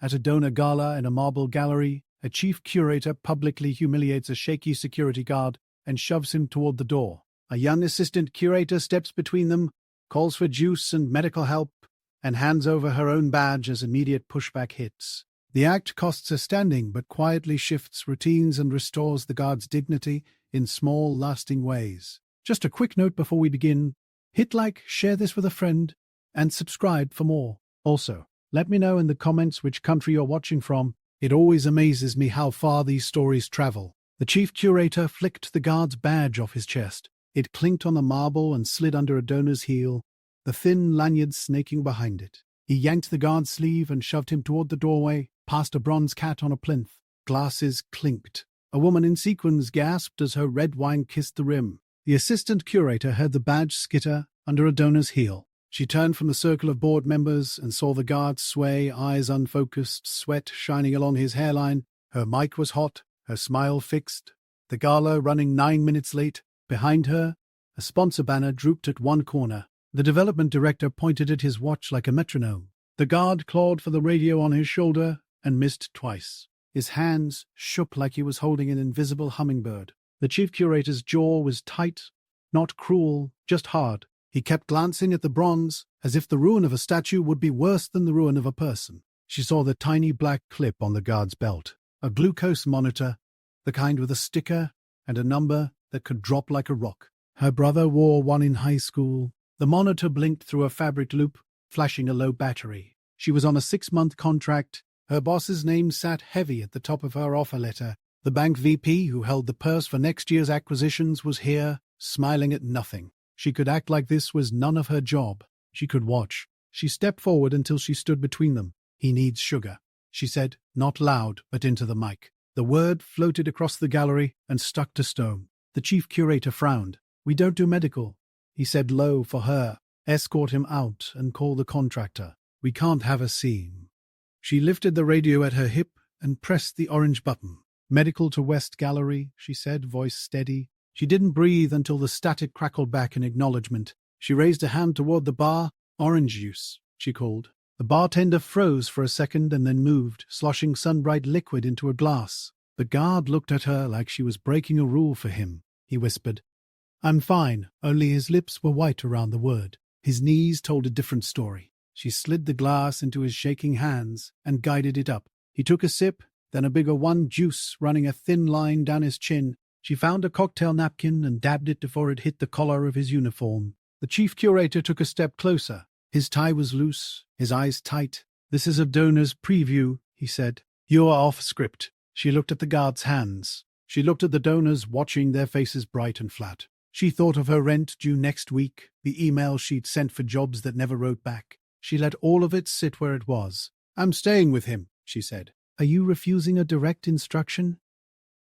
At a donor gala in a marble gallery, a chief curator publicly humiliates a shaky security guard and shoves him toward the door. A young assistant curator steps between them, calls for juice and medical help, and hands over her own badge as immediate pushback hits. The act costs a standing but quietly shifts routines and restores the guard's dignity in small, lasting ways. Just a quick note before we begin: hit like, share this with a friend, and subscribe for more. Also, let me know in the comments which country you're watching from. It always amazes me how far these stories travel. The chief curator flicked the guard's badge off his chest. It clinked on the marble and slid under a donor's heel, the thin lanyard snaking behind it. He yanked the guard's sleeve and shoved him toward the doorway, past a bronze cat on a plinth. Glasses clinked. A woman in sequins gasped as her red wine kissed the rim. The assistant curator heard the badge skitter under a donor's heel. She turned from the circle of board members and saw the guard sway, eyes unfocused, sweat shining along his hairline. Her mic was hot, her smile fixed. The gala running 9 minutes late. Behind her, a sponsor banner drooped at one corner. The development director pointed at his watch like a metronome. The guard clawed for the radio on his shoulder and missed twice. His hands shook like he was holding an invisible hummingbird. The chief curator's jaw was tight, not cruel, just hard. He kept glancing at the bronze, as if the ruin of a statue would be worse than the ruin of a person. She saw the tiny black clip on the guard's belt, a glucose monitor, the kind with a sticker and a number that could drop like a rock. Her brother wore one in high school. The monitor blinked through a fabric loop, flashing a low battery. She was on a 6-month contract. Her boss's name sat heavy at the top of her offer letter. The bank VP who held the purse for next year's acquisitions was here, smiling at nothing. She could act like this was none of her job. She could watch. She stepped forward until she stood between them. "He needs sugar," she said, not loud, but into the mic. The word floated across the gallery and stuck to stone. The chief curator frowned. "We don't do medical," he said low for her. "Escort him out and call the contractor. We can't have a scene." She lifted the radio at her hip and pressed the orange button. "Medical to West Gallery," she said, voice steady. She didn't breathe until the static crackled back in acknowledgement. She raised a hand toward the bar. "Orange juice," she called. The bartender froze for a second and then moved, sloshing sun-bright liquid into a glass. The guard looked at her like she was breaking a rule for him. He whispered, "I'm fine," only his lips were white around the word. His knees told a different story. She slid the glass into his shaking hands and guided it up. He took a sip, then a bigger one, juice running a thin line down his chin. She found a cocktail napkin and dabbed it before it hit the collar of his uniform. The chief curator took a step closer. His tie was loose, his eyes tight. "This is a donor's preview," he said. "You are off script." She looked at the guard's hands. She looked at the donors, watching their faces bright and flat. She thought of her rent due next week, the email she'd sent for jobs that never wrote back. She let all of it sit where it was. "I'm staying with him," she said. "Are you refusing a direct instruction?"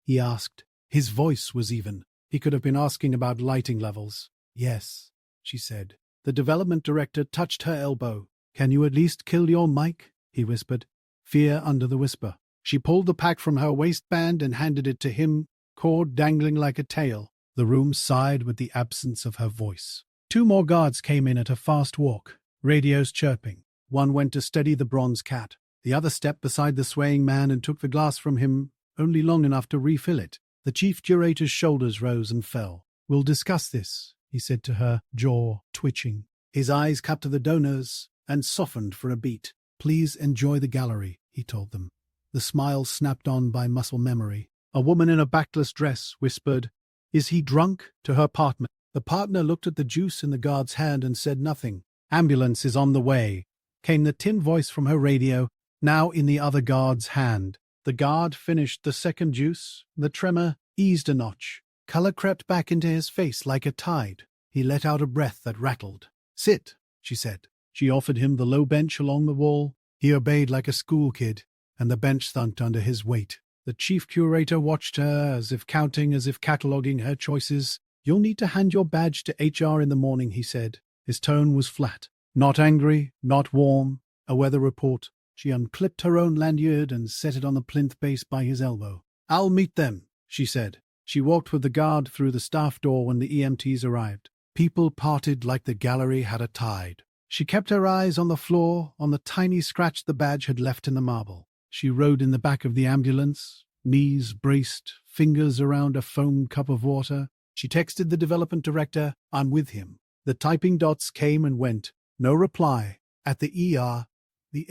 he asked. His voice was even. He could have been asking about lighting levels. "Yes," she said. The development director touched her elbow. "Can you at least kill your mic?" he whispered. Fear under the whisper. She pulled the pack from her waistband and handed it to him, cord dangling like a tail. The room sighed with the absence of her voice. 2 more guards came in at a fast walk, radios chirping. One went to steady the bronze cat. The other stepped beside the swaying man and took the glass from him, only long enough to refill it. The chief curator's shoulders rose and fell. "We'll discuss this," he said to her, jaw twitching. His eyes cut to the donors and softened for a beat. "Please enjoy the gallery," he told them. The smile snapped on by muscle memory. A woman in a backless dress whispered, "Is he drunk?" to her partner. The partner looked at the juice in the guard's hand and said nothing. "Ambulance is on the way," came the tin voice from her radio, now in the other guard's hand. The guard finished the second juice. The tremor eased a notch. Color crept back into his face like a tide. He let out a breath that rattled. "Sit," she said. She offered him the low bench along the wall. He obeyed like a school kid, and the bench thunked under his weight. The chief curator watched her, as if counting, as if cataloguing her choices. "You'll need to hand your badge to HR in the morning," he said. His tone was flat. Not angry, not warm. A weather report. She unclipped her own lanyard and set it on the plinth base by his elbow. "I'll meet them," she said. She walked with the guard through the staff door when the EMTs arrived. People parted like the gallery had a tide. She kept her eyes on the floor, on the tiny scratch the badge had left in the marble. She rode in the back of the ambulance, knees braced, fingers around a foam cup of water. She texted the development director, "I'm with him." The typing dots came and went. No reply. At the ER, the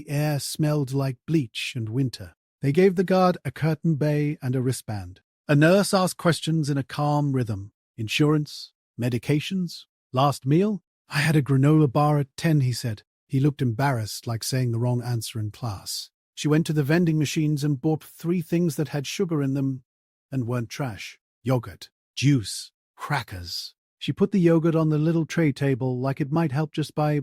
air smelled like bleach and winter. They gave the guard a curtain bay and a wristband. A nurse asked questions in a calm rhythm. Insurance? Medications? Last meal? "I had a granola bar at 10, he said. He looked embarrassed, like saying the wrong answer in class. She went to the vending machines and bought 3 things that had sugar in them and weren't trash. Yogurt, juice, crackers. She put the yogurt on the little tray table like it might help just by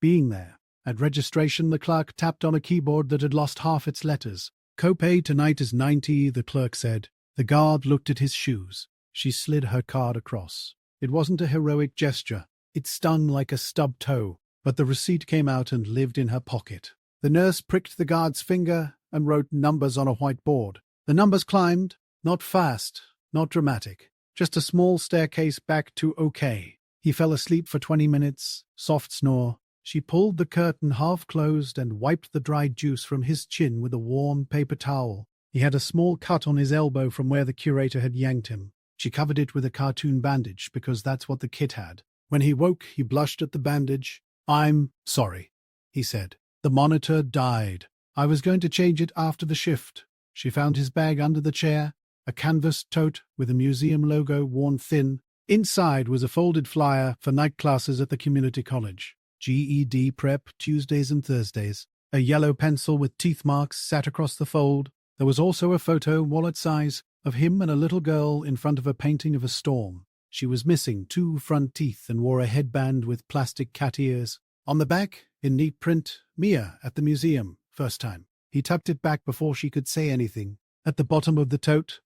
being there. At registration, the clerk tapped on a keyboard that had lost half its letters. "Copay tonight is 90, the clerk said. The guard looked at his shoes. She slid her card across. It wasn't a heroic gesture. It stung like a stubbed toe, but the receipt came out and lived in her pocket. The nurse pricked the guard's finger and wrote numbers on a whiteboard. The numbers climbed, not fast, not dramatic, just a small staircase back to okay. He fell asleep for 20 minutes, soft snore. She pulled the curtain half closed and wiped the dried juice from his chin with a warm paper towel. He had a small cut on his elbow from where the curator had yanked him. She covered it with a cartoon bandage because that's what the kit had. When he woke, he blushed at the bandage. "I'm sorry," he said. "The monitor died. I was going to change it after the shift." She found his bag under the chair, a canvas tote with a museum logo worn thin. Inside was a folded flyer for night classes at the community college. GED prep Tuesdays and Thursdays. A yellow pencil with teeth marks sat across the fold. There was also a photo, wallet size, of him and a little girl in front of a painting of a storm. She was missing 2 front teeth and wore a headband with plastic cat ears. On the back, in neat print, "Mia at the museum, first time." He tucked it back before she could say anything. At the bottom of the tote,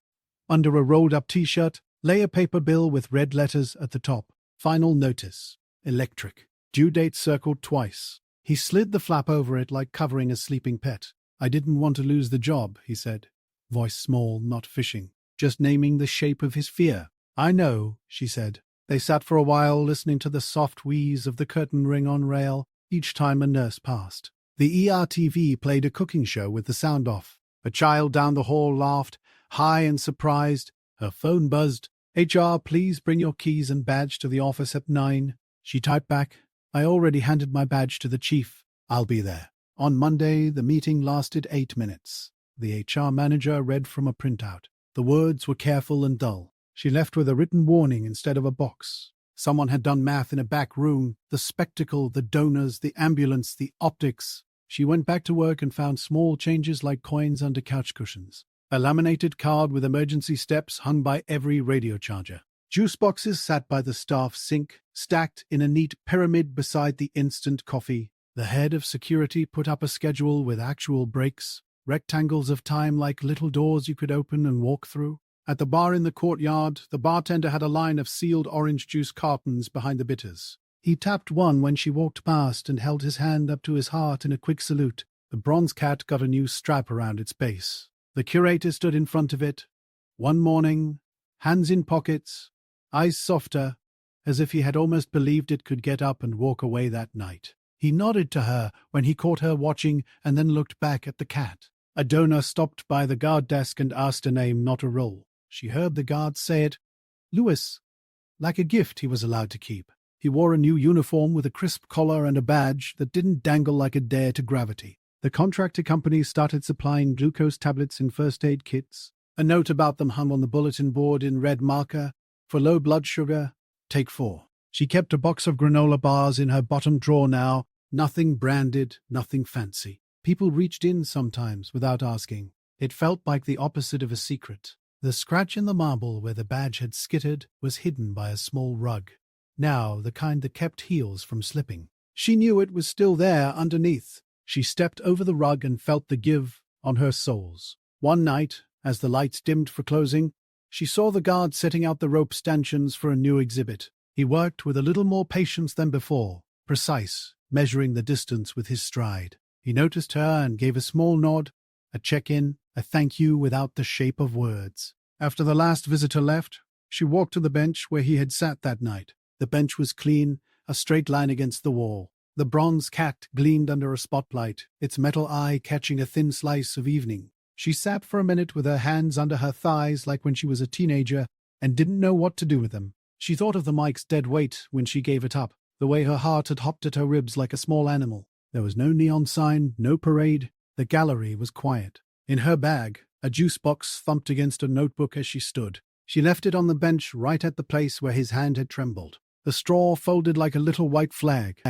under a rolled-up T-shirt, lay a paper bill with red letters at the top. "Final notice. Electric. Due date circled twice." He slid the flap over it like covering a sleeping pet. "I didn't want to lose the job," he said. Voice small, not fishing. Just naming the shape of his fear. "I know," she said. They sat for a while, listening to the soft wheeze of the curtain ring on rail each time a nurse passed. The ERTV played a cooking show with the sound off. A child down the hall laughed, high and surprised. Her phone buzzed. "HR, please bring your keys and badge to the office at 9. She typed back, "I already handed my badge to the chief. I'll be there." On Monday, the meeting lasted 8 minutes. The HR manager read from a printout. The words were careful and dull. She left with a written warning instead of a box. Someone had done math in a back room, the spectacle, the donors, the ambulance, the optics. She went back to work and found small changes like coins under couch cushions. A laminated card with emergency steps hung by every radio charger. Juice boxes sat by the staff sink, stacked in a neat pyramid beside the instant coffee. The head of security put up a schedule with actual breaks, rectangles of time like little doors you could open and walk through. At the bar in the courtyard, the bartender had a line of sealed orange juice cartons behind the bitters. He tapped one when she walked past and held his hand up to his heart in a quick salute. The bronze cat got a new strap around its base. The curator stood in front of it. One morning, hands in pockets, eyes softer, as if he had almost believed it could get up and walk away that night. He nodded to her when he caught her watching and then looked back at the cat. A donor stopped by the guard desk and asked a name, not a role. She heard the guard say it. Lewis. Like a gift he was allowed to keep. He wore a new uniform with a crisp collar and a badge that didn't dangle like a dare to gravity. The contractor company started supplying glucose tablets in first aid kits. A note about them hung on the bulletin board in red marker. For low blood sugar, take 4. She kept a box of granola bars in her bottom drawer now. Nothing branded, nothing fancy. People reached in sometimes without asking. It felt like the opposite of a secret. The scratch in the marble where the badge had skittered was hidden by a small rug. Now, the kind that kept heels from slipping. She knew it was still there underneath. She stepped over the rug and felt the give on her soles. One night, as the lights dimmed for closing, she saw the guard setting out the rope stanchions for a new exhibit. He worked with a little more patience than before, precise, measuring the distance with his stride. He noticed her and gave a small nod, a check-in, a thank you without the shape of words. After the last visitor left, she walked to the bench where he had sat that night. The bench was clean, a straight line against the wall. The bronze cat gleamed under a spotlight, its metal eye catching a thin slice of evening. She sat for a minute with her hands under her thighs like when she was a teenager and didn't know what to do with them. She thought of the mic's dead weight when she gave it up, the way her heart had hopped at her ribs like a small animal. There was no neon sign, no parade. The gallery was quiet. In her bag, a juice box thumped against a notebook as she stood. She left it on the bench right at the place where his hand had trembled. The straw folded like a little white flag.